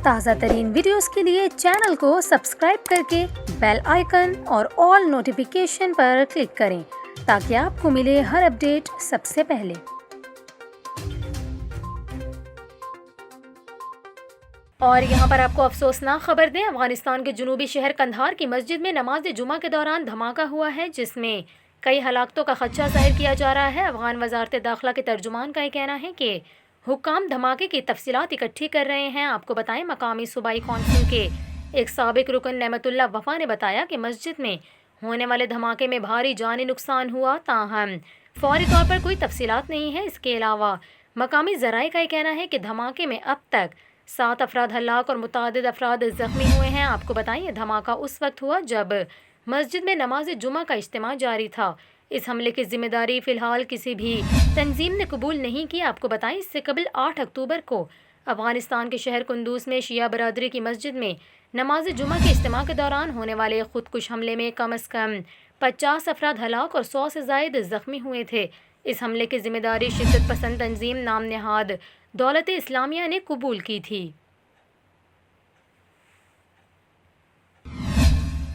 تازہ ترین ویڈیوز کے لیے چینل کو سبسکرائب کر کے بیل آئیکن اور آل نوٹیفیکیشن پر کلک کریں تاکہ آپ کو ملے ہر اپڈیٹ سب سے پہلے۔ اور یہاں پر آپ کو افسوسناک خبر دیں، افغانستان کے جنوبی شہر قندھار کی مسجد میں نماز جمعہ کے دوران دھماکہ ہوا ہے جس میں کئی ہلاکتوں کا خدشہ ظاہر کیا جا رہا ہے۔ افغان وزارت داخلہ کے ترجمان کا یہ کہنا ہے کہ حکام دھماکے کی تفصیلات اکٹھی کر رہے ہیں۔ آپ کو بتائیں، مقامی صوبائی کونسل کے ایک سابق رکن نعمت اللہ وفا نے بتایا کہ مسجد میں ہونے والے دھماکے میں بھاری جانی نقصان ہوا، تاہم فوری طور پر کوئی تفصیلات نہیں ہے۔ اس کے علاوہ مقامی ذرائع کا یہ کہنا ہے کہ دھماکے میں اب تک 7 افراد ہلاک اور متعدد افراد زخمی ہوئے ہیں۔ آپ کو بتائیں، یہ دھماکہ اس وقت ہوا جب مسجد میں نماز جمعہ کا اجتماع جاری تھا۔ اس حملے کی ذمہ داری فی الحال کسی بھی تنظیم نے قبول نہیں کی۔ آپ کو بتائیں، اس سے قبل 8 اکتوبر کو افغانستان کے شہر قندوز میں شیعہ برادری کی مسجد میں نماز جمعہ کے اجتماع کے دوران ہونے والے خودکش حملے میں کم از کم 50 افراد ہلاک اور 100 سے زائد زخمی ہوئے تھے۔ اس حملے کی ذمہ داری شدت پسند تنظیم نام نہاد دولت اسلامیہ نے قبول کی تھی۔